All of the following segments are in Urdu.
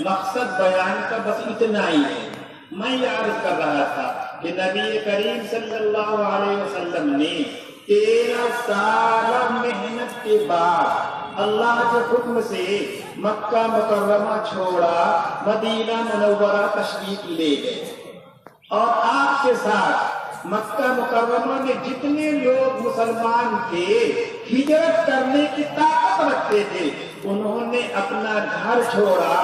مقصد بیان کا بس اتنا ہی ہے۔ میں یہ عرض کر رہا تھا کہ نبی کریم صلی اللہ علیہ وسلم نے 13 سال محنت کے بعد اللہ کے حکم سے مکہ مکرمہ چھوڑا، مدینہ منورہ تشریف لے گئے، اور آپ کے ساتھ مکہ مکرمہ میں جتنے لوگ مسلمان تھے ہجرت کرنے کی طاقت رکھتے تھے، انہوں نے اپنا گھر چھوڑا،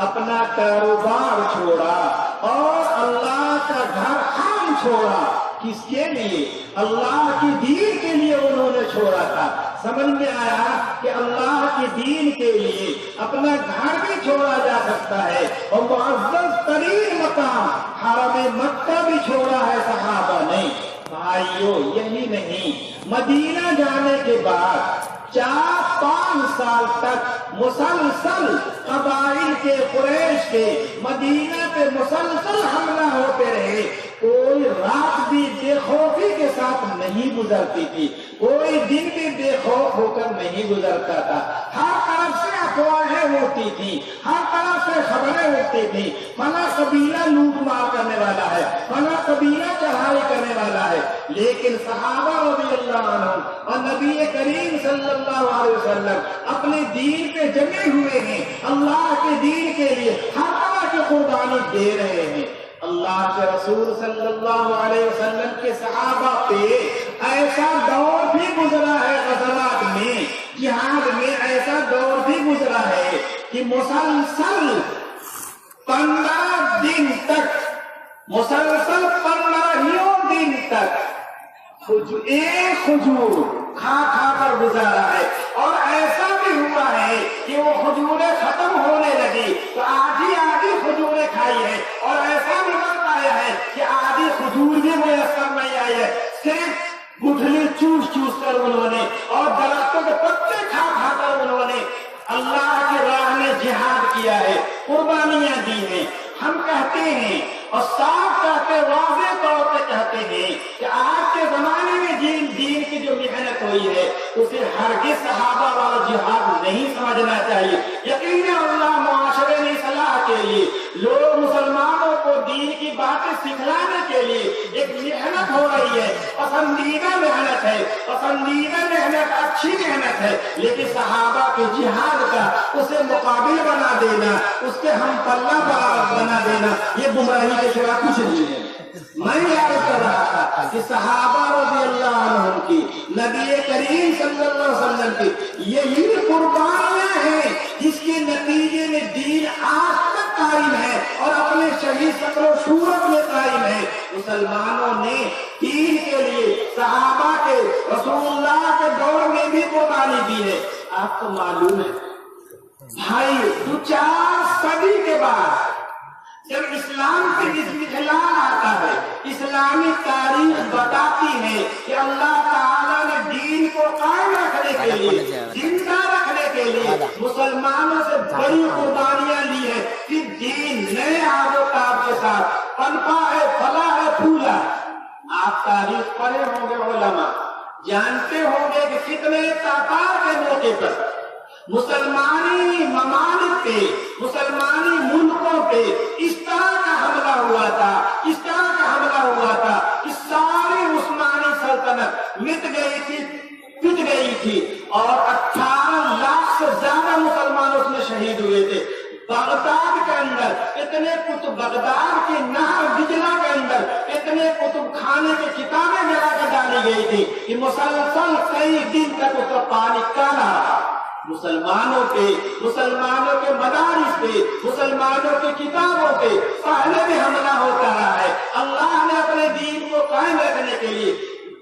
اپنا کاروبار چھوڑا اور اللہ کا گھر حرم چھوڑا۔ کس کے لیے؟ اللہ کی دین کے لیے انہوں نے چھوڑا تھا۔ سمجھ میں آیا کہ اللہ کی دین کے لیے اپنا گھر بھی چھوڑا جا سکتا ہے، اور معزز ترین مقام حرم مکہ بھی چھوڑا ہے صحابہ نے۔ بھائیو یہی نہیں، مدینہ جانے کے بعد 4-5 سال تک مسلسل قبائل کے قریش کے مدینہ پہ مسلسل حملہ ہوتے رہے، کوئی رات بھی بے خوفی کے ساتھ نہیں گزرتی تھی، کوئی دن بھی بے خوف ہو کر نہیں گزرتا تھا۔ ہر طرف سے افواہیں ہوتی تھی، ہر طرف سے خبریں ہوتی تھی، فلاں قبیلہ لوٹ مار کرنے والا ہے، فلاں قبیلہ چڑھائی کرنے والا ہے، لیکن صحابہ رضی اللہ عنہ اور نبی کریم صلی اللہ علیہ وسلم اپنے دین پہ جمے ہوئے ہیں، اللہ کے دین کے لیے ہر طرح کی قربانی دے رہے ہیں۔ اللہ کے رسول صلی اللہ علیہ وسلم کے صحابہ پہ ایسا دور بھی گزرا ہے، غزوات میں، جہاد میں ایسا دور بھی گزرا ہے کہ مسلسل 15 دن تک، مسلسل 15 دن تک ایک کھجور کھا کر گزارا ہے، اور ایسا بھی ہوا ہے کہ وہ کھجوریں ختم ہونے لگی تو آدھی کھجوریں کھائی ہے، اور ایسا بھی وقت آیا ہے کہ آدھی کھجور بھی میسر نہیں آئی ہے، صرف گٹھلی چوس کر انہوں نے اور درختوں کے پتے کھا کر انہوں نے اللہ کی راہ میں جہاد کیا ہے، قربانیاں دی ہیں۔ ہم کہتے ہیں اور صاف کہتے، واضح طور پہ کہتے ہیں کہ آج کے زمانے میں دین کی جو محنت ہوئی ہے اسے ہرگز صحابہ والا جہاد نہیں سمجھنا چاہیے۔ یقیناً اللہ معاشرے میں اصلاح کے لیے، لوگ مسلمانوں کو دین کی باتیں سکھلانے کے لیے ایک محنت ہو رہی ہے، پسندیدہ محنت ہے، پسندیدہ محنت، اچھی محنت ہے، لیکن صحابہ کے جہاد کا اسے مقابل بنا دینا، اس کے ہم پلہ بنا دینا، یہ گمراہی کے سوا کچھ نہیں ہے۔ میں یاد کر رہا تھا کہ صحابہ رضی اللہ عنہم کی، نبی کریم صلی اللہ علیہ وسلم کی یہی قربانیاں ہیں جس کے نتیجے میں دین آج تک قائم ہے اور اپنے شہید شکل و صورت میں قائم ہے۔ مسلمانوں نے دین کے لیے صحابہ کے، رسول اللہ کے دور میں بھی قربانی دی ہے۔ آپ کو معلوم ہے بھائی، 4 صدی کے بعد جب اسلام سے انحلال آتا ہے، اسلامی تاریخ بتاتی ہے کہ اللہ تعالیٰ نے دین کو قائم رکھنے کے لیے، زندہ رکھنے کے لیے مسلمانوں سے بڑی قربانیاں لی ہے، پھر دین نئے آب و تاب کے ساتھ پنپا ہے، پھلا ہے، پھولا۔ آپ تاریخ پڑھے ہوں گے، علماء جانتے ہوں گے کہ کتنے تاتار کے موقع پر مسلمانی ممالک پہ، مسلمانی ملکوں پہ اس طرح کا حملہ ہوا تھا، اس طرح کا حملہ ہوا تھا کہ ساری عثمانی سلطنت مٹ گئی تھی، پٹ گئی تھی، اور 18 لاکھ سے زیادہ مسلمان اس میں شہید ہوئے تھے۔ بغداد کے اندر اتنے کتب، بغداد کے نہر دجلہ کے اندر اتنے کتب خانے کی کتابیں جلا کر ڈالی گئی تھی کہ مسلسل کئی دن تک اس کا پانی کالا رہا۔ مسلمانوں پہ، مسلمانوں کے مدارس پہ، مسلمانوں کی کتابوں پہ پہلے بھی حملہ ہوتا رہا ہے۔ اللہ نے اپنے دین کو قائم رکھنے کے لیے،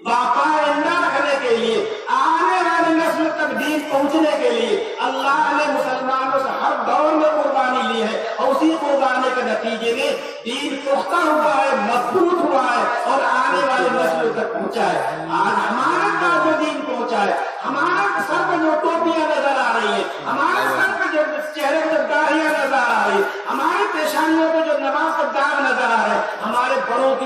باقاعدہ رکھنے کے لیے، آنے والی نسل تک دین پہنچنے کے لیے اللہ نے مسلمانوں سے ہر دور میں قربانی لی ہے، اور اسی قربانی کے نتیجے میں دین پختہ ہوا ہے، مضبوط ہوا ہے، اور آنے والی نسل تک پہنچا ہے۔ آج ہمارے پاس جو دین پہنچا ہے، ہمارے سر پہ جو ٹوپیاں نظر آ رہی ہیں، ہمارے سر پہ جو چہرے پہ داڑھیاں نظر آ رہی ہیں، ہمارے پیشانیوں پہ جو نماز کا داغ نظر آ رہا ہے، ہمارے بڑوں کی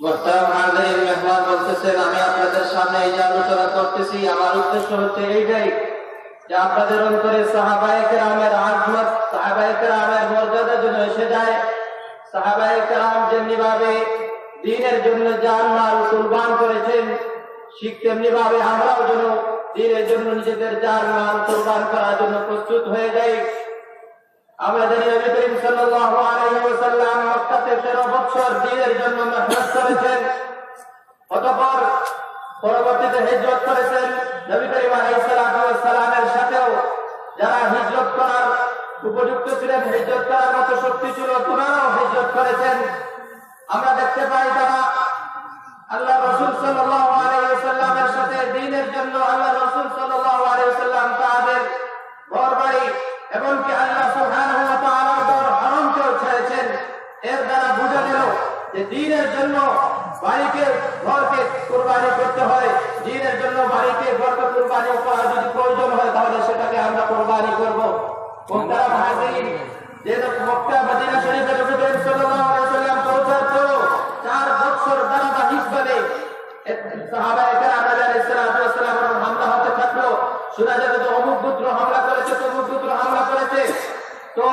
মোহতারাম হাজিরিন, মেহমান বলতেছেন, আমি আপনাদের সামনে এই যে আলোচনা করতেছি, আমার উদ্দেশ্য হচ্ছে এইটাই যে আপনাদের অন্তরে সাহাবায়ে কেরামের আজমত, সাহাবায়ে কেরামের মর্যাদা যেন এসে যায়। সাহাবায়ে কেরাম যেমনি ভাবে দ্বীনের জন্য জান মাল কুরবান করেছেন, ঠিক তেমনি ভাবে আমরাও যেন দ্বীনের জন্য নিজেদের জান মাল কুরবান করার জন্য প্রস্তুত হয়ে যাই। আমরা জানি নবী করিম সাল্লাল্লাহু আলাইহি ওয়াসাল্লাম মক্কাতে 13 বছর দ্বীনের জন্য মেহনত করেছেন, অতঃপর পরবর্তীতে হিজরত করেছেন। নবী করিম আলাইহিস সালাতু ওয়াস সালামের সাথেও যারা হিজরত করার উপযুক্ত ছিলেন, হিজরত করার মতো শক্তি ছিল, তারাও হিজরত করেছেন। আমরা দেখতে পাই তারা আল্লাহ রাসূল সাল্লাল্লাহু আলাইহি ওয়াসাল্লামের সাথে দ্বীনের জন্য আল্লাহ রাসূল সাল্লাল্লাহু আলাইহি ওয়াসাল্লাম তাদের ঘরবাড়ি এমনকি আল্লাহ সুবহানাহু ওয়া তাআলার হারামকেও ছেড়েছেন। এর দ্বারা বোঝা গেল যে দ্বীনের জন্য বাড়িকে ঘরকে কুরবানি করতে হয়, দ্বীনের জন্য বাড়িকে ঘরকে কুরবানি করা যদি প্রয়োজন হয় তাহলে সেটাকে আমরা কুরবানি করব। মুহতারাম হাজিরিন, যে মক্কা মদিনা শরীফে নবী করিম সাল্লাল্লাহু আলাইহি ওয়াসাল্লাম পৌঁছার পর 4 বছর ধারাবাহিকভাবে সাহাবায়ে কেরাম আলাইহিস সালাতু ওয়াস সালামের হামলা হতে থাকলো। শোনা যাবে তো অমুক গোত্র হামলা করেছে, তমুক গোত্র হামলা করেছে, তো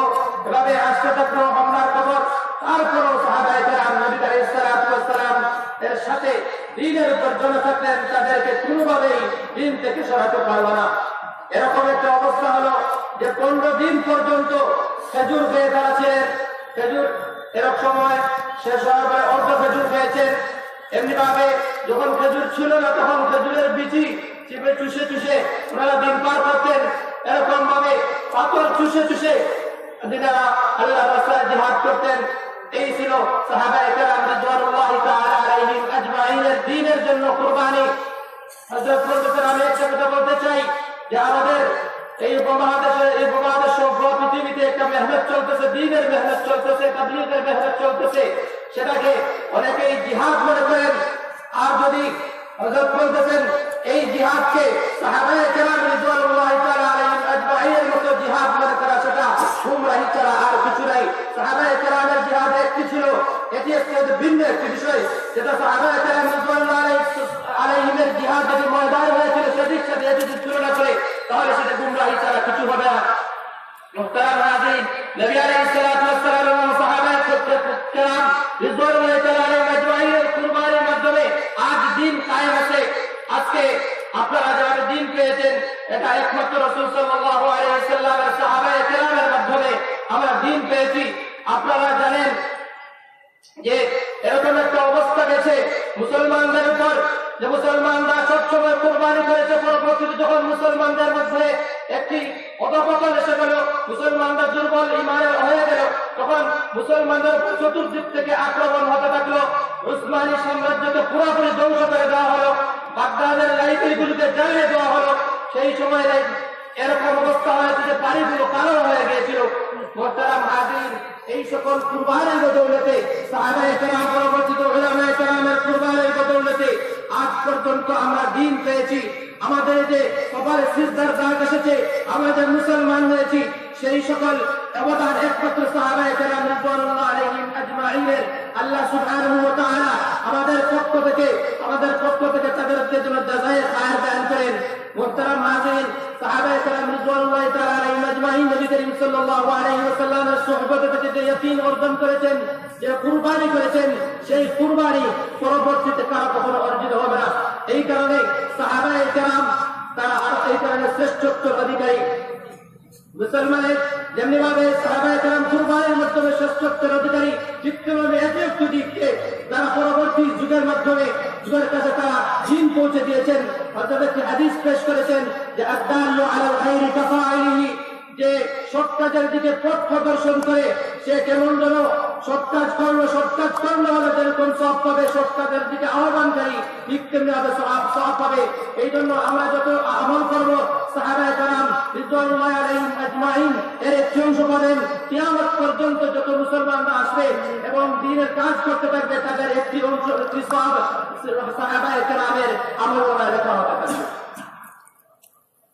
এভাবে আসতে থাকলো হামলার খবর। তারপরও সাহাবায়ে কেরাম নবী আলাইহিস সালাতু ওয়াস সালাম এর সাথে দ্বীনের উপর জমে থাকলেন, তাদেরকে কোনোভাবেই দ্বীন থেকে সরাতে পারল না। এরকম একটা অবস্থা হলো যে 15 দিন পর্যন্ত খেজুর খেয়ে দাঁড়াচ্ছেন, খেজুর এরকম সময় শেষ হওয়ার পরে অর্ধ খেজুর খেয়েছেন। এমনি ভাবে যখন খেজুর ছিল না তখন খেজুরের বিচি চিপে চুষে চুষে ওনারা দিন পার করতেন। এরকম ভাবে পাথর চুষে চুষে দিনারা আল্লাহর রাস্তায় জিহাদ করতেন। এই ছিল সাহাবায়ে কেরাম রিদওয়ানুল্লাহি তাআলা আলাইহিম আজমাইনের দ্বীনের জন্য কুরবানি। হযরত বলতেছেন, আমি একটা কথা বলতে চাই যে আমাদের এই উপমহাদেশ পৃথিবীতে একটা মেহনত চলতেছে, দ্বীনের মেহনত চলতেছে, তাবলীগের মেহনত চলতেছে, সেটাকে অনেকেই জিহাদ মনে করেন। আর যদি হযরত বলতেছেন এই জিহাদকে সাহাবায়ে কেরাম রিদওয়ানুল্লাহি তাআলা আলাইহিম আজমাইনের মতো জিহাদ মনে করা সেটা গুমরাহি ছাড়া আর কিছু নাই। সাহাবায়ে কেরামের জিহাদ একটি ছিল, এটি একটি ভিন্ন একটি বিষয়, যেটা সাহাবায়ে কেরাম রিদওয়ানুল্লাহি আলাইহিমের জিহাদ যদি ময়দান হয়েছিল সেটির সাথে যদি তুলনা করে তাহলে সেটা গুমরাহি ছাড়া কিছু হবে না। মুহতারাম হাজিরিন, নবী আলাইহিস সালাতু ওয়াস সালাম এবং সাহাবায়ে কেরাম রিদওয়ানুল্লাহি তাআলা আলাইহিম আজমাইনের কুরবানির মাধ্যমে আজ দ্বীন কায়েম আছে। আজকে আপনারা যারা দ্বীন পেয়েছেন এটা একমাত্র রাসূল সাল্লাল্লাহু আলাইহি ওয়াসাল্লামের সাহাবায়ে কেরামের মাধ্যমে আমরা দ্বীন পেয়েছি। আপনারা জানেন যে এরকম একটা অবস্থা গেছে মুসলমানদের উপর যে মুসলমানরা সবসময় কুরবানি করেছে, পরবর্তীতে যখন মুসলমানদের মধ্যে একটি অধঃপতন এসে গেল, মুসলমানরা দুর্বল ঈমানে হয়ে গেল, তখন মুসলমানদের চতুর্দিক থেকে আক্রমণ হতে থাকলো। উসমানী সাম্রাজ্যকে পুরোপুরি ধ্বংস করে দেওয়া হলো, বাগদাদের লাইব্রেরিগুলিকে জ্বালিয়ে দেওয়া হলো। সেই সময় এরকম অবস্থা হয়েছে যে বাড়িগুলো কালো হয়ে গিয়েছিল। মোহতারাম হাজির, এই সকল কুরবানির বদৌলতে সাহাবায়ে কেরাম পরবর্তীত উলামায়ে কেরামের কুরবানির বদৌলতে আজ পর্যন্ত আমরা দিন পেয়েছি। আমাদের যে কপালে সিজদার দাগ এসেছে, আমরা যে মুসলমান হয়েছি, সেই সকল অবদান একমাত্র সাহাবায়ে কেরাম রিদওয়ানুল্লাহ আলাইহিম আজমাইনের। আল্লাহ সুবহানাহু ওয়া তাআলা আমাদের পক্ষ থেকে তাদেরকে যেন জাযায়ে খায়র দান করেন। মুহতারাম হাজিরিন, সাহাবায়ে কেরাম রিদওয়ানুল্লাহ তাআলা আলাইহিম আজমাইন নবী করিম সাল্লাল্লাহু আলাইহি ওয়াসাল্লামের সুহবত থেকে যে ইয়াকিন অর্জন করেছেন, যে কুরবানি করেছেন, সেই কুরবানি পরবর্তীতে কারো কখনো অর্জিত হবে না। এই কারণে সাহাবায়ে কেরাম তারা এই কারণে শ্রেষ্ঠত্বের অধিকারী। মুসলমানের যেমনি ভাবে সাহাবায়ে কেরাম কুরবানির মাধ্যমে শ্রেষ্ঠত্বের অধিকারী, ঠিক তেমনি একটি দিককে তারা পরবর্তী যুগের মাধ্যমে যুগের কাছে তারা দিন পৌঁছে দিয়েছেন। হযরত একটি হাদিস পেশ করেছেন যে আদ-দাল্লু আলাল খায়রি কাফাইলিহি, যে সৎ কাজের দিকে পথ প্রদর্শন করে সে কেমন যেন সৎ কাজ করলো হলে যেরকম সওয়াব পাবে, সৎ কাজের দিকে আহ্বানকারী ঠিক তেমনি ভাবে সওয়াব পাবে। এই জন্য আমরা যত আমল করবো, সাহাবায়ে কেরাম রিদওয়ানুল্লাহ আলাইহিম আজমাইন এর একটি অংশ পাবেন। কিয়ামত পর্যন্ত যত মুসলমানরা আসবে এবং দ্বীনের কাজ করতে থাকবে, তাদের একটি অংশ, একটি সওয়াব সাহাবায়ে কেরামের আমলনামায় লেখা হতে থাকবে।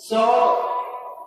100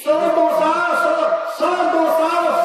100-200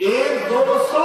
100-200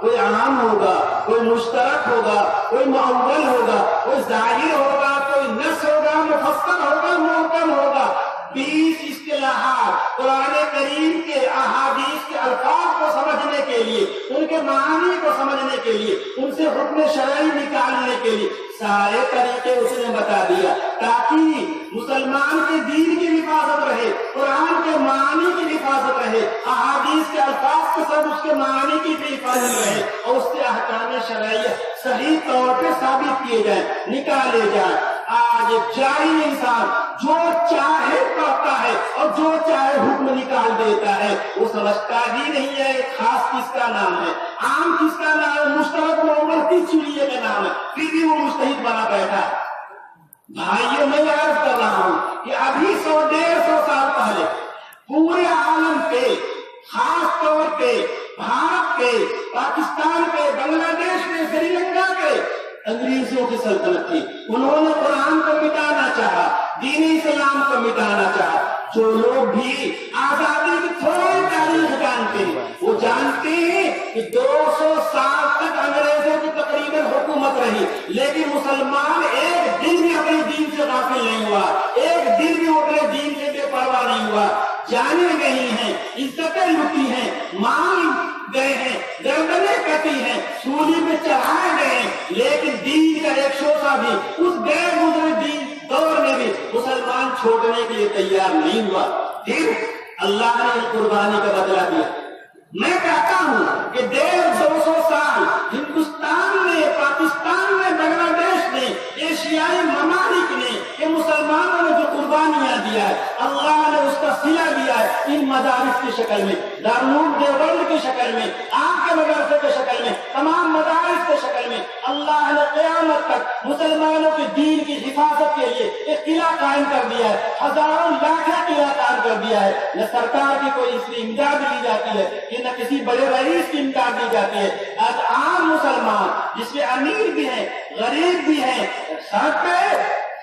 کوئی عام ہوگا، کوئی مشترک ہوگا، کوئی معول ہوگا، کوئی ظاہر ہوگا، کوئی نص ہوگا، مفسر ہوگا، محکم ہوگا۔ 20 اصطلاحات قرآن کریم کے احادیث کے الفاظ کو سمجھنے کے لیے، ان کے معانی کو سمجھنے کے لیے، ان سے حکم شرعی نکالنے کے لیے سارے طریقے اس نے بتا دیا، تاکہ مسلمان کے دین کی حفاظت رہے، قرآن کے معانی کی حفاظت رہے، احادیث کے الفاظ کے ساتھ اس کے معانی کی بھی حفاظت رہے، اور اس کے احکام شرعیہ صحیح طور پہ ثابت کیے جائیں، نکالے جائیں۔ آج جاہل انسان جو چاہے پڑھتا ہے اور جو چاہے حکم نکال دیتا ہے، وہ سمجھتا ہی نہیں ہے خاص کس کا نام ہے، عام کس کا نام ہے، مشترک معول کس چلیے کا نام ہے، پھر بھی وہ مجتہد بنا بیٹھا ہے۔ بھائیوں میں عرض کر رہا ہوں کہ ابھی 100-150 سال پہلے پورے عالم پہ، خاص طور پہ بھارت پہ، پاکستان پہ، بنگلہ دیش پہ، سری لنکا پہ انگریزوں کی سلطنت تھی۔ انہوں نے قرآن کو مٹانا چاہا، دین اسلام کو مٹانا چاہا۔ جو لوگ بھی آزادی کی تھوڑی تاریخ جانتے ہیں وہ جانتے ہیں کہ 200 سال تک انگریزوں کی تقریباً حکومت رہی، لیکن مسلمان ایک دن بھی اپنے دین سے غافل نہیں ہوا، ایک دن بھی اپنے دین سے بے پرواہ نہیں ہوا۔ جانے گئی ہیں، عزتیں لوٹی ہیں، مال گئے ہیں، گردنیں کٹی ہیں، سولی پہ چڑھائے گئے ہیں، لیکن دین کا ایک شعبہ بھی اس غیر گزرے دین دور میں بھی مسلمان چھوڑنے کے لیے تیار نہیں ہوا۔ پھر اللہ نے قربانی کا بدلہ دیا۔ میں کہتا ہوں کہ 150-200 سال ہندوستان نے، پاکستان نے، بنگلہ دیش نے، ایشیائی ممالک نے، یہ مسلمانوں نے جو قربانیاں دیا ہے، اللہ نے اس کا صلہ دیا ہے ان مدارس کی شکل میں، دارالعلوم دیوبند کی شکل میں، آپ کے مدرسے کی شکل میں، تمام مدارس کی شکل میں۔ اللہ نے قیامت تک مسلمانوں کے دین کی حفاظت کے لیے ایک قلعہ قائم کر دیا ہے، ہزاروں لاکھوں قلعہ قائم کر دیا ہے۔ نہ سرکار کی کوئی اس کی امداد لی جاتی ہے، نہ کسی بڑے رئیس کی امداد دی جاتی ہے۔ آج عام مسلمان جس میں امیر بھی ہیں، غریب بھی ہیں، سڑک پہ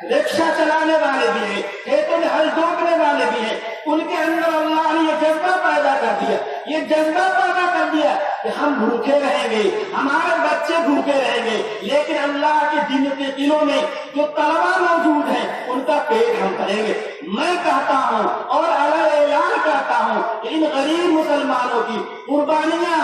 رکشہ چلانے والے بھی ہیں، کھیتوں میں ہل ڈوبنے والے بھی ہیں، ان کے اندر اللہ نے یہ جذبہ پیدا کر دیا، یہ جذبہ پیدا کر دیا کہ ہم بھوکے رہیں گے، ہمارے بچے بھوکے رہیں گے، لیکن اللہ کے دن کے دلوں میں جو طلبا موجود ہیں ان کا پیٹ ہم بھریں گے۔ میں کہتا ہوں اور اعلان کرتا ہوں کہ ان غریب مسلمانوں کی قربانیاں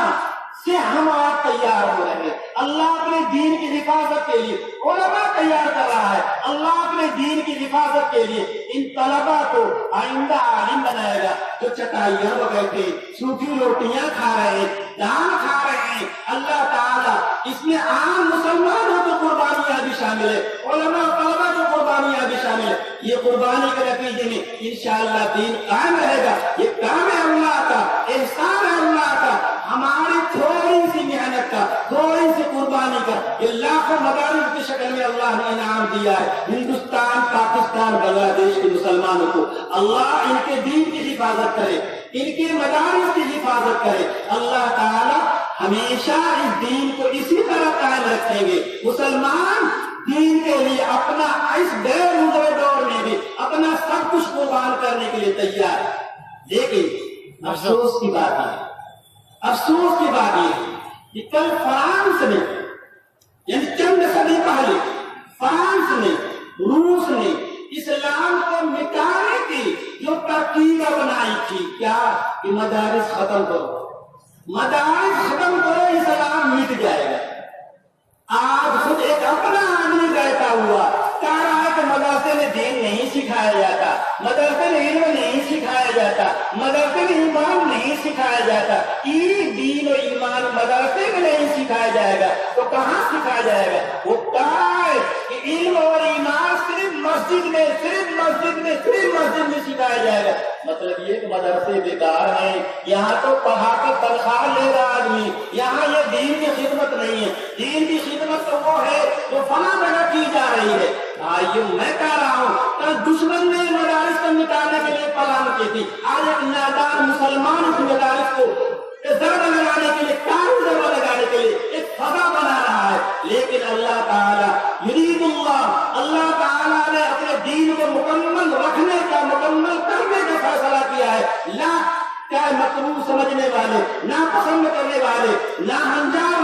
سے ہم آپ تیار ہو رہے ہیں۔ اللہ اپنے دین کی حفاظت کے لیے علماء تیار کر رہا ہے، اللہ اپنے دین کی حفاظت کے لیے ان طلباء کو آئندہ عالم بنائے گا۔ جو چٹائیاں پہ بیٹھے سوکھی روٹیاں کھا رہے ہیں، دان کھا رہے ہیں، اللہ تعالیٰ اس میں عام مسلمانوں کی قربانیاں بھی شامل ہے، علماء طلباء کی قربانیاں بھی شامل ہے۔ یہ قربانی کے نتیجے میں انشاءاللہ دین قائم رہے گا۔ یہ کام ہے اللہ کا، احسان ہے اللہ کا، ہماری تھوڑی سی محنت کا، تھوڑی سی قربانی کا یہ لاکھوں مدارس کی شکل میں اللہ نے انعام دیا ہے ہندوستان، پاکستان، بنگلہ دیش کے مسلمانوں کو۔ اللہ ان کے دین کی حفاظت کرے، ان کے مدارس کی حفاظت کرے۔ اللہ تعالی ہمیشہ اس دین کو اسی طرح قائم رکھیں گے۔ مسلمان دین کے لیے اپنا اس غیر گزرے دور میں بھی اپنا سب کچھ قربان کرنے کے لیے تیار ہے۔ لیکن افسوس کی بات ہے، افسوس کی بات یہ ہے کہ کل فرانس نے، یعنی چند صدی پہلے فرانس نے، روس نے اسلام کو مٹانے کی جو ترکیب بنائی تھی، کیا کہ مدارس ختم کرو، مدارس ختم کرو، اسلام مٹ جائے گا۔ آج خود ایک اپنا آدمی بیٹھا ہوا کہہ رہا ہے کہ مدرسے میں دین نہیں سکھایا جاتا، مدرسے میں علم نہیں سکھایا جاتا، مدرسے میں ایمان نہیں سکھایا جاتا۔ یہ دین و ایمان مدرسے میں نہیں سکھایا جائے گا تو کہاں سکھایا جائے گا؟ وہ کہا ہے کہ علم اور ایمان صرف مسجد میں، صرف مسجد میں، صرف مسجد میں سکھایا جائے گا۔ مطلب یہ کہ مدرسے بیکار ہیں، یہاں تو پڑھا کر تنخواہ لے رہا آدمی، یہاں یہ دین کی خدمت نہیں ہے۔ دین کی خدمت تو وہ ہے جو فلاں جگہ کی جا رہی ہے۔ بھائیو میں کہہ رہا ہوں کہ دشمن نے مدارس کو مٹانے کے لیے پلان کی تھی، آج ایک نادان مسلمان اس مدارس کو ضرب لگانے کے لیے، کاری ضرب لگانے کے لیے ایک فضا بنا رہا ہے۔ لیکن اللہ تعالیٰ یرید اللہ تعالیٰ نے اپنے دین کو مکمل رکھنے کا، مکمل کرنے کا فیصلہ کیا ہے۔ لا چاہے مکروہ سمجھنے والے، نہ پسند کرنے والے، نہ انجام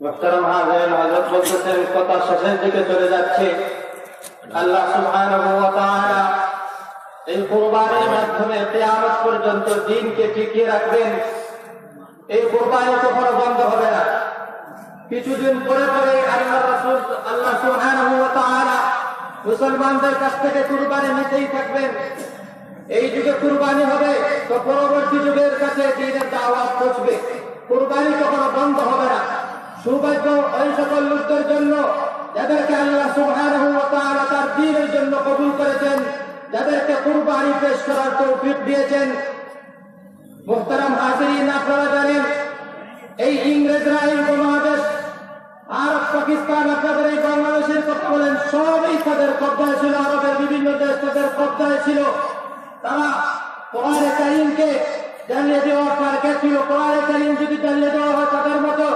মুহতারাম হাজিরিন, হযরত বলতেছেন কথা শেষের দিকে চলে যাচ্ছে। আল্লাহ সুবহানাহু ওয়া তাআলা এই কুরবানির মাধ্যমে কিয়ামত পর্যন্ত দ্বীনকে টিকিয়ে রাখবেন। এই কুরবানি কখনো বন্ধ হবে না। কিছুদিন পরে পরে আল্লাহ রাসূল আল্লাহ সুবহানাহু ওয়া তাআলা মুসলমানদের কাছ থেকে কুরবানি নিতেই থাকবেন। এই যুগে কুরবানি হবে তো পরবর্তী যুগের কাছে দ্বীনের দাওয়াত পৌঁছবে। কুরবানি কখনো বন্ধ হবে না। সৌভাগ্য ওই সকল লোকদের জন্য যাদেরকে আল্লাহ সুবহানাহু ওয়া তাআলা তার দ্বীনের জন্য কবুল করেছেন, যাদেরকে কুরবানি পেশ করার তৌফিক দিয়েছেন। মুহতারাম হাজিরিন, আপনারা জানেন এই ইংরেজরা এই উপমহাদেশ আরব, পাকিস্তান, আপনাদের এই বাংলাদেশের কথা বলেন, সবই তাদের কব্জায় ছিল। আরবের বিভিন্ন দেশ তাদের কব্জায় ছিল। তারা কোরআনে কারীমকে জ্বালিয়ে দেওয়ার টার্গেট ছিল। কোরআনে কারীম যদি জ্বালিয়ে দেওয়া হয় তাদের মতো,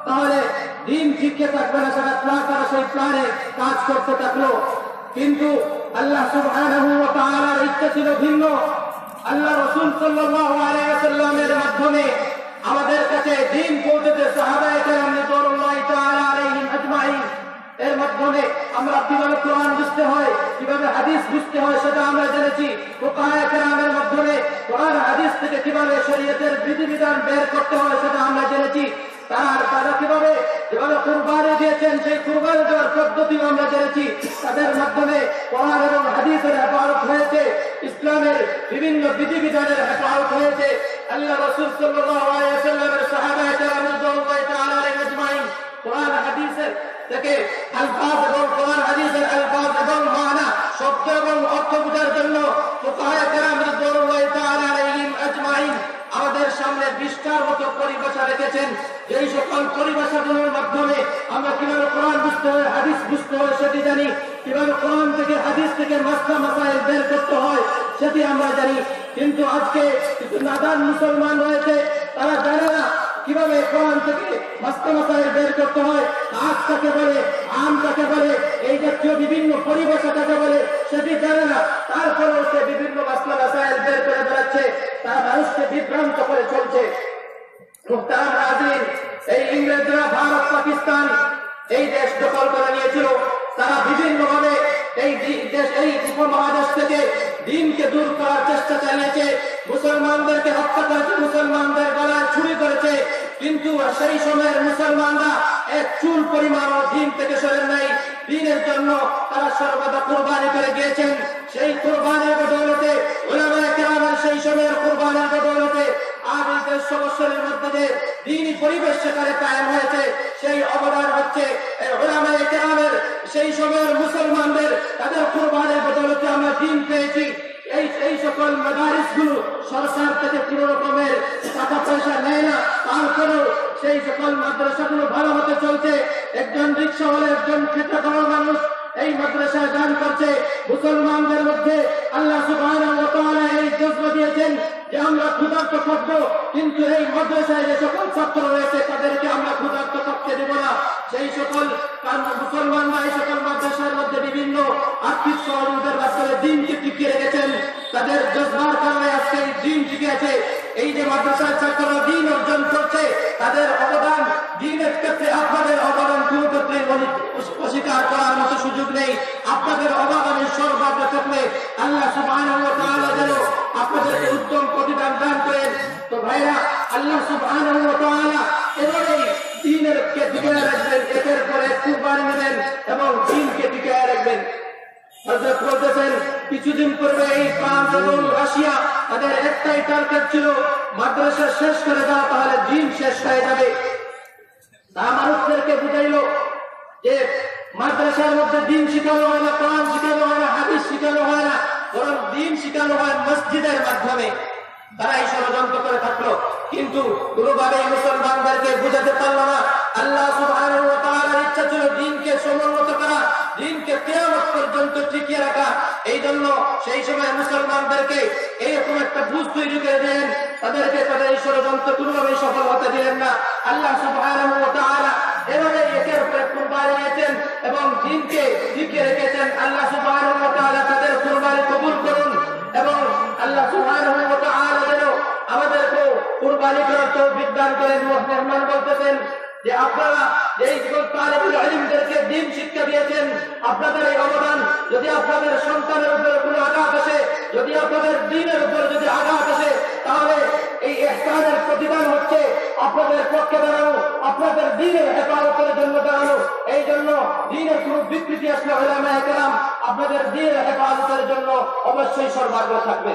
তাহলে দিন টিকে থাকবে না। তারা সেই প্ল্যানে কাজ করতে থাকলো। কিন্তু আল্লাহ সুবহানাহু ওয়া তাআলার ইচ্ছা ছিল ভিন্ন। আল্লাহ রাসূল সাল্লাল্লাহু আলাইহি ওয়াসাল্লামের মাধ্যমে আমাদের কাছে দিন পৌঁছেছে। সাহাবায়ে কেরাম রিদওয়ানুল্লাহি তাআলা আলাইহিম আজমাইন এর মাধ্যমে আমরা কিভাবে কোরআন বুঝতে হয়, কিভাবে হাদিস বুঝতে হয় সেটা আমরা জেনেছি। ফুকাহায়ে কেরামের মাধ্যমে কোরআন হাদিস থেকে কিভাবে শরীয়তের বিধিবিধান বের করতে হয় সেটা আমরা জেনেছি। তারা কিভাবে কুরবানি দিয়েছেন সেই কুরবানি দেওয়ার পদ্ধতিও আমরা জেনেছি। তাদের মাধ্যমে কোরআন এবং হাদিসের হেফাজত হয়েছে, ইসলামের বিভিন্ন বিধিবিধানের হেফাজত হয়েছে। আল্লাহ রাসূল সাল্লাল্লাহু আলাইহি ওয়াসাল্লামের সাহাবায়ে কেরাম রাদিয়াল্লাহু তাআলা আলাইহিম আজমাইন কোরআন হাদিসের থেকে আলফাজ এবং কোরআন হাদিসের আলফাজ এবং মানা, শব্দ এবং অর্থ বোঝার জন্য ফুকাহায়ে কেরাম রাদিয়াল্লাহু তাআলা আলাইহিম আজমাইন আমাদের সামনে বিস্তার মতো পরিভাষা রেখেছেন। এই সকল পরিভাষাগুলোর মাধ্যমে আমরা কিভাবে কোরআন বুঝতে হয়, হাদিস বুঝতে হয় সেটি জানি, কিভাবে কোরআন থেকে হাদিস থেকে মাসলা মাসাইল বের করতে হয় সেটি আমরা জানি। কিন্তু আজকে কিছু নাদান মুসলমান রয়েছে, তারা জানে না কিভাবে কোরআন থেকে মাসলা মাসাইল বের করতে হয়, কাজ কাকে বলে, আম কাকে বলে, এই জাতীয় বিভিন্ন পরিভাষা কাকে বলে সেটি জানে না। তারপরেও সে বিভিন্ন মাসলা মাসাইল বের করে বেড়াচ্ছে, তারা মানুষকে বিভ্রান্ত করে চলছে। মুহতারাম হাজিরিন, এই ইংরেজরা ভারত, পাকিস্তান এই দেশ দখল করে নিয়েছিল। তারা বিভিন্নভাবে এই দেশ, এই উপমহাদেশ থেকে দ্বীনকে দূর করার চেষ্টা চালিয়েছে, মুসলমানদেরকে হত্যা করেছে, মুসলমানদের গলায় ছুরি করেছে। কিন্তু সেই সময়ের মুসলমানরা এক চুল পরিমাণও দ্বীন থেকে সরেন নাই। দ্বীনের জন্য তারা সর্বদা কুরবানি করে গিয়েছেন। সেই কুরবানির বদৌলতে, উলামায়ে কেরামের সেই সময়ের কুরবানির বদৌলতে আজ এই দেশ সমস্যার মধ্যে যে দ্বীনি পরিবেশ সেখানে কায়েম হয়েছে, সেই অবদান হচ্ছে উলামায়ে কেরামের সেই সময়ের মুসলমানদের। তাদের কুরবানির বদৌলতে আমরা দ্বীন পেয়েছি। এই সকল মাদারিসগুলো সরকার থেকে কোন রকমের টাকা পয়সা নেয় না, তারপরেও সেই সকল মাদ্রাসাগুলো ভালো মতো চলছে। একজন রিক্সাওয়ালা, একজন খেতে খাওয়া মানুষ এই মাদ্রাসায় দান করছে। মুসলমানদের মধ্যে আল্লাহ সুবহানাহু ওয়া তাআলা এই জজবা দিয়েছেন যে আমরা ক্ষুধার্ত থাকবো, কিন্তু এই মাদ্রাসায় যে সকল ছাত্র রয়েছে তাদেরকে আমরা ক্ষুধার্ত থাকতে দেব না। সেই সকল মুসলমানরা এই সকল মাদ্রাসার মধ্যে বিভিন্ন আর্থিক সহযোগিতার মাধ্যমে দ্বীনকে টিকিয়ে রেখেছেন। তাদের জজবার কারণে আজকে এই দ্বীন টিকে আছে। এই যে মাদ্রাসার ছাত্ররা দ্বীন অর্জন করছে, তাদের অবদান দ্বীনের ক্ষেত্রে আপনাদের অবদান কোনো ক্ষেত্রে অস্বীকার করার মতো সুযোগ নেই। আপনাদের অবদানের সর্বাগ্র থাকলে আল্লাহ সুবহানাহু ওয়া তাআলা যেন আপনাদেরকে উত্তম প্রতিদান দান করেন। তো ভাইরা, আল্লাহ সুবহানাহু ওয়া তাআলা এভাবেই দ্বীনের কে টিকিয়ে রাখবেন, একের পর এক কুরবানি নেবেন এবং দ্বীনকে টিকিয়ে রাখবেন। হযরত বলতেছেন কিছুদিন পূর্বে এই ফ্রান্স এবং রাশিয়া তাদের একটাই টার্গেট ছিল মাদ্রাসা শেষ করে দাও, তাহলে দিন শেষ হয়ে যাবে। তা মানুষদেরকে বুঝাইলো যে মাদ্রাসার মধ্যে দিন শিখানো হয় না, কোরআন শিখানো হয় না, হাদিস শিখানো হয় না, বরং দিন শিখানো হয় মসজিদের মাধ্যমে। তারা এই ষড়যন্ত্র করে থাকলো, কিন্তু কোনোভাবে মুসলমানদেরকে বুঝাতে পারলো না। আল্লাহ সুবহানাহু ওয়া তাআলার ইচ্ছা ছিল দিনকে সমুন্নত করা, দিনকে কিয়ামত পর্যন্ত টিকিয়ে রাখা। এই জন্য সেই সময় মুসলমানদেরকে এইরকম একটা বুঝ তৈরি করে দেন, তাদেরকে তাদের এই ষড়যন্ত্র কোনোভাবেই সফল হতে দিলেন না। আল্লাহ সুবহানাহু ওয়া তাআলা এভাবে একের উপর কুরবানি দিয়েছেন এবং দিনকে টিকিয়ে রেখেছেন। আল্লাহ সুবহানাহু ওয়া তাআলা তাদের কুরবানি কবুল করুন এবং আল্লাহ সুবহানাহু ওয়া তাআলা যেন আমাদেরকে কুরবানি করার তৌফিক দান করেন। মেহমান বলতেছেন যে আপনারা এই তালিবুল ইলমদেরকে দিন শিক্ষা দিয়েছেন, আপনাদের এই অবদান যদি আপনাদের সন্তানের উপর কোনো আঘাত আসে, যদি আপনাদের দ্বীনের উপর যদি আঘাত আসে, তাহলে এই ইহসানের প্রতিদান হচ্ছে আপনাদের পক্ষে দাঁড়ানো, আপনাদের দ্বীনের হেফাজতের জন্য দাঁড়ানো। এই জন্য দ্বীনের কোনো বিকৃতি আসলে উলামায়ে কেরাম আপনাদের দ্বীনের হেফাজতের জন্য অবশ্যই সর্বাগ্রে থাকবে।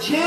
6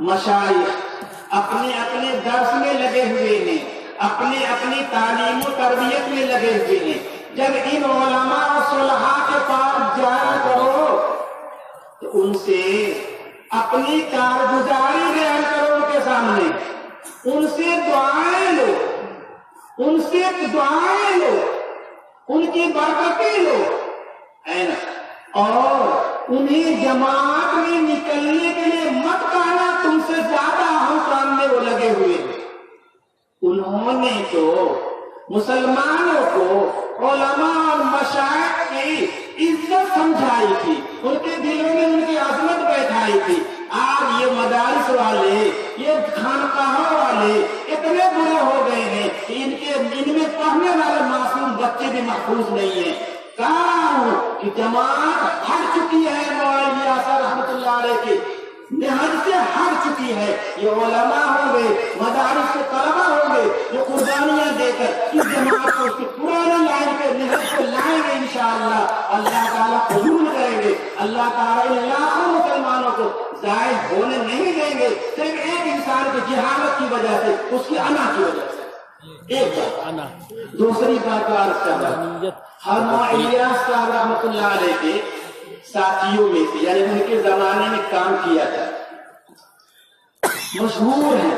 مشائخ اپنے اپنے درس میں لگے ہوئے ہیں، اپنے اپنی تعلیم و تربیت میں لگے ہوئے ہیں. جب ان علماء و صلحاء کے پاس جایا کرو تو ان سے اپنی کارگزاری بیان کرو، ان کے سامنے ان سے دعائیں لو، ان سے دعائیں لو، ان کی برکتیں لو، ہے نا. اور انہیں جماعت میں نکلنے کے لیے مت کہنا تم سے زیادہ ہم کام میں وہ لگے ہوئے ہیں. انہوں نے تو مسلمانوں کو علماء اور مشائخ کی عزت سمجھائی تھی، ان کے دلوں میں ان کی عظمت بیٹھائی تھی. آج یہ مدارس والے، یہ خانقاہوں والے اتنے برے ہو گئے ہیں کہ ان میں پڑھنے والے معصوم بچے بھی محفوظ نہیں ہیں. کہا ہوں کہ جماعت ہٹ چکی ہے، مولانا یاسر رحمۃ اللہ علیہ کی نہج سے ہٹ چکی ہے. یہ علماء ہوں گے، مدارس کے طلبہ ہوں گے جو قربانیاں دے کر اس جماعت کو اس کی پرانی لائن کے نہج کو لائیں گے. انشاءاللہ اللہ تعالیٰ قبول کریں گے. اللہ تعالیٰ ان لاکھوں مسلمانوں کو ضائع ہونے نہیں دیں گے صرف ایک انسان کی جہالت کی وجہ سے، اس کی انا کی وجہ سے. ایک بات. دوسری بات کا عرض کر رہا ہوں، مولانا الیاس صاحب رحمۃ اللہ علیہ کے ساتھیوں میں سے، یعنی ان کے زمانے میں کام کیا تھا، مشہور ہے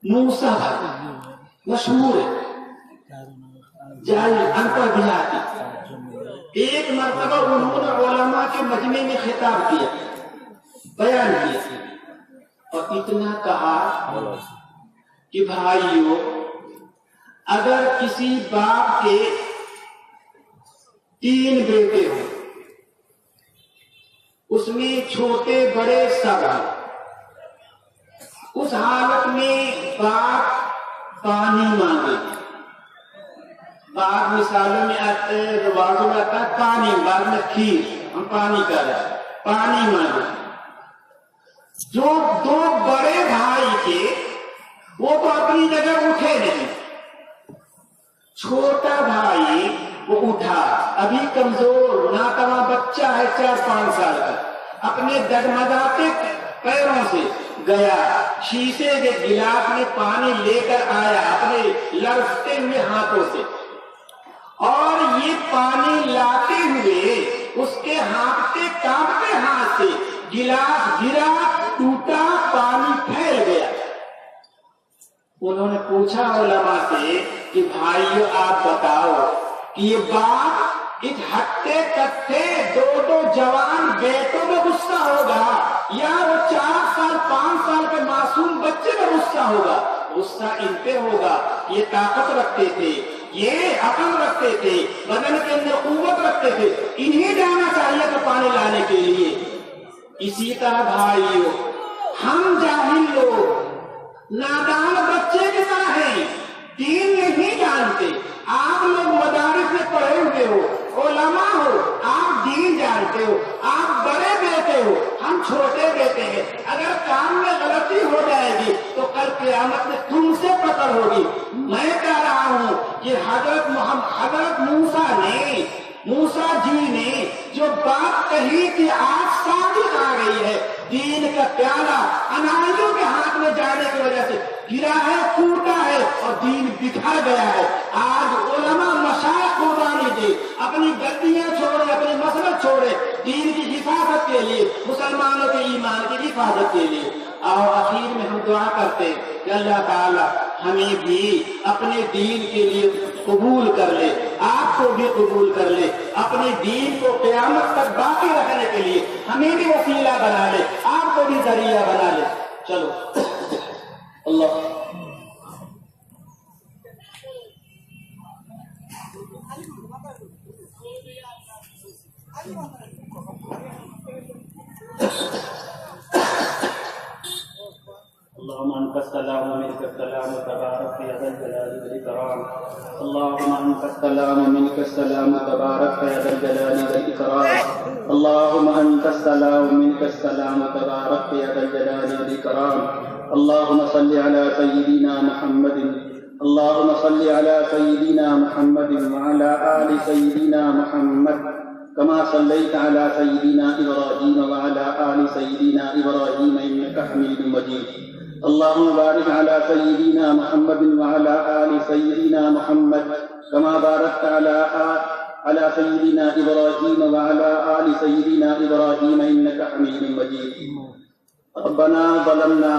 موسیٰ بھائی، مشہور ہے جاہل ان پڑھ دیہاتی. ایک مرتبہ انہوں نے علماء کے مجمع میں خطاب کیا، بیان کیا اور اتنا کہا کہ بھائیو، اگر کسی باپ کے 3 بیٹے ہوں، اس میں چھوٹے بڑے سب ہیں، اس حالت میں باپ پانی مانگے. بعض مثالوں میں آتے ہیں، رواجوں میں آتا ہے پانی، بعد میں کھیر، ہم پانی کر رہے ہیں، پانی مانگے. جو 2 بڑے بھائی تھے وہ تو اپنی جگہ اٹھے نہیں. چھوٹا بھائی وہ اٹھا، ابھی کمزور ناتواں بچہ ہے 4-5 سال کا، اپنے ڈگمگاتے پیروں سے گیا، شیشے کے گلاس میں پانی لے کر آیا اپنے لرزتے ہوئے ہاتھوں سے، اور یہ پانی لاتے ہوئے اس کے ہانپتے کانپتے ہاتھ سے گلاس گرا، ٹوٹا، پانی پھیل گیا. انہوں نے پوچھا علماء سے کہ بھائیو آپ بتاؤ کہ یہ باپ اس ہٹے کٹھے 2 جوان بیٹوں میں غصہ ہوگا یا وہ 4 سال 5 سال کے معصوم بچے میں غصہ ہوگا؟ غصہ ان پہ ہوگا. یہ طاقت رکھتے تھے، یہ عقل رکھتے تھے، بدن کے اندر قوت رکھتے تھے، انہیں جانا چاہیے تھا پانی لانے کے لیے. اسی طرح بھائیو، ہم جاہل لوگ نادان بچے کی طرح ہیں، دین نہیں جانتے. آپ لوگ مدارس میں پڑھے ہوئے ہو، علماء ہو، آپ دین جانتے ہو، آپ بڑے بیٹے ہو، ہم چھوٹے بیٹے ہیں. اگر کام میں غلطی ہو جائے گی تو کل قیامت میں تم سے پکڑ ہوگی. میں کہہ رہا ہوں کہ حضرت موسیٰ جی نے جو بات کہی تھی آج ثابت آ گئی ہے. دین کا پیالہ اناریوں کے ہاتھ میں جانے کی وجہ سے گرا ہے، ٹوٹا ہے اور دین بکھر گیا ہے. آج علماء مشائخ قربانی دے، اپنی گدیاں چھوڑے، اپنے مسلک چھوڑے، دین کی حفاظت کے لیے، مسلمانوں کے ایمان کی حفاظت کے لیے. اور آخر میں ہم دعا کرتے ہیں کہ اللہ تعالیٰ ہمیں بھی اپنے دین کے لیے قبول کر لے، آپ کو بھی قبول کر لے، اپنے دین کو قیامت تک باقی رکھنے کے لیے ہمیں بھی وسیلہ بنا لے، آپ کو بھی ذریعہ بنا لے. چلو اللہ اللهم انت السلام ومنك السلام تبارك يا ذا الجلال والاكرام. اللهم انت السلام ومنك السلام تبارك يا ذا الجلال والاكرام. اللهم انت السلام ومنك السلام تبارك يا ذا الجلال والاكرام. اللهم صل على سيدنا محمد، اللهم صل على سيدنا محمد وعلى آل سيدنا محمد كما صليت على سيدنا إبراهيم وعلى آل سيدنا إبراهيم إنك حميد مجيد اللهم بارك على سيدنا محمد وعلى آل سيدنا محمد كما باركت على سيدنا إبراهيم وعلى آل سيدنا إبراهيم إنك حميد مجيد ربنا ظلمنا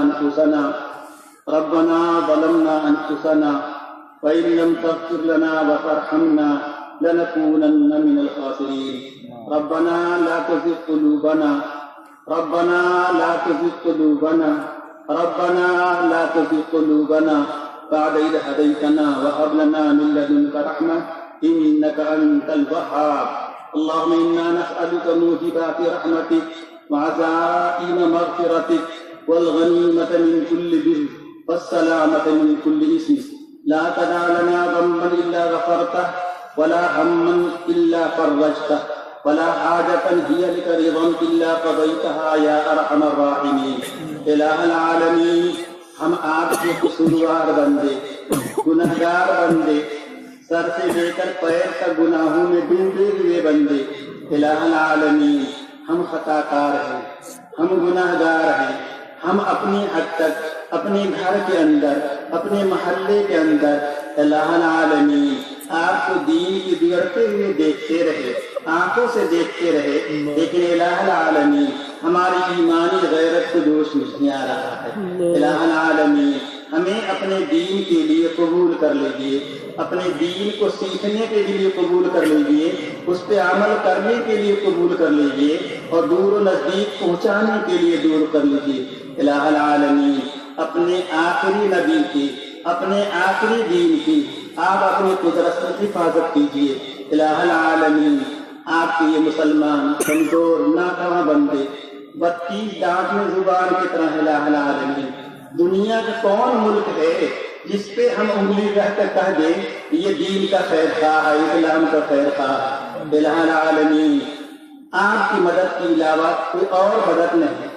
أنفسنا وإن لم تغفر لنا وترحمنا لنكونن من الخاسرين ربنا لا تزغ قلوبنا بعد إذ هديتنا وهب لنا من لدنك رحمة إنك أنت الوهاب اللهم إنا نسألك موجبات رحمتك وعزائم مغفرتك والغنيمة من كل بر والسلامة من كل إثم لا تدع لنا ذنبا إلا غفرته ولا هما إلا فرجته ولا حاجة هي لك رضا إلا قضيتها يا أرحم الراحمين الہ العالمین ہم آپ کے قصوروار بندے گنہگار بندے سر سے لے کر پیر تک گناہوں میں ڈوبے ہوئے بندے الہ العالمین ہم خطا کار ہیں ہم گنہگار ہیں ہم اپنی حد تک اپنے گھر کے اندر اپنے محلے کے اندر الہ العالمین آپ کو دین کی بگڑتے ہوئے دیکھتے رہے آنکھوں سے دیکھتے رہے لیکن الہ العالمین ہماری ایمانی غیرت کو جوش نہیں آ رہا ہے الہ العالمین ہمیں اپنے دین کے لیے قبول کر لیجیے اپنے دین کو سیکھنے کے لیے قبول کر لیجیے اس پہ عمل کرنے کے لیے قبول کر لیجیے اور دور و نزدیک پہنچانے کے لیے دور کر لیجیے الہ العالمین اپنے آخری نبی کی اپنے آخری دین کی آپ اپنی قدرت سے حفاظت کیجیے الہ العالمین آپ کے یہ مسلمان کمزور ناکواں بندے 32 دانت میں زبان کی طرح الہ العالمین دنیا کا کون ملک ہے جس پہ ہم انگلی رہ کر کہہ دیں یہ دین کا خیر خواہ ہے اسلام کا خیر خواہ الہ العالمین آپ کی مدد کے علاوہ کوئی اور مدد نہیں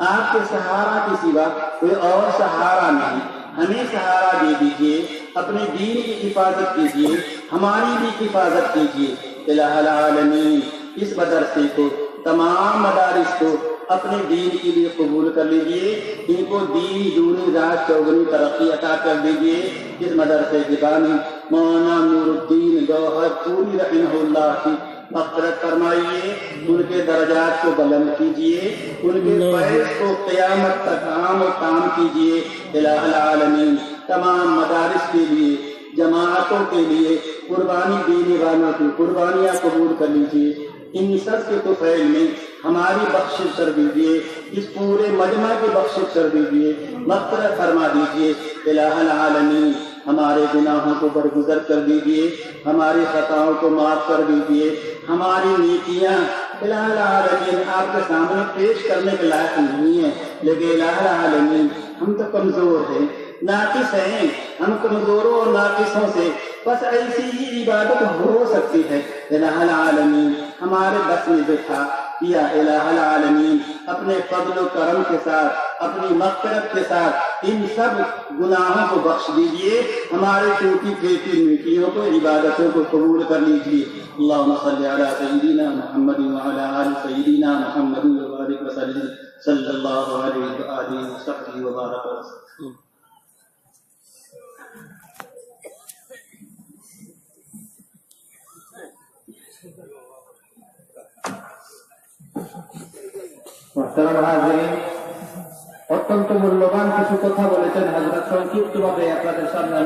آپ کے سہارا کے سوا کوئی اور سہارا نہیں ہمیں سہارا دے دیجیے اپنے دین کی حفاظت کیجیے ہماری بھی حفاظت کیجیے الہ العالمین اس مدرسے کو تمام مدارس کو اپنے دین کے لیے قبول کر لیجیے ان کو دین دونی رات چوگنی ترقی عطا کر دیجیے اس مدرسے کے بانی مولانا نور الدین گوہر پوری رحمہ اللہ کی مغفرت فرمائیے ان کے درجات کو بلند کیجیے ان کے فیض کو قیامت تک عام و تام کیجیے الہ العالمین تمام مدارس کے لیے جماعتوں کے لیے قربانی دینے والوں کی قربانیاں قبول کر لیجیے ان سب کے طفیل میں ہماری بخشش کر دیجیے اس پورے مجمع کی بخشش کر دیجیے مغفرت فرما دیجیے الہ العالمین ہمارے گناہوں کو درگزر کر دیجیے ہماری خطاؤں کو معاف کر دیجیے ہماری نیکیاں الہ العالمین آپ کے سامنے پیش کرنے کے لائق نہیں ہے لیکن الہ العالمین ہم تو کمزور ہیں ناقص ہیں ہم کمزوروں اور ناقصوں سے بس ایسی ہی عبادت ہو سکتی ہے الہ العالمین ہمارے بس میں جو تھا یا الہ العالمین اپنے فضل و کرم کے ساتھ اپنی مغفرت کے ساتھ ان سب گناہوں کو بخش دیجیے ہمارے ٹوٹی پھیٹی نیکیوں کو عبادتوں کو قبول کر لیجیے اللہم صلی علی سیدنا محمد وعلی آل سیدنا محمد وبارک وسلم صلی اللہ علیہ وآلہ وصحبہ وبارک وسلم محترم হাজিরিন অত্যন্ত মূল্যবান কিছু কথা বলেছেন হযরত সংক্ষিপ্তভাবে আপনাদের সামনে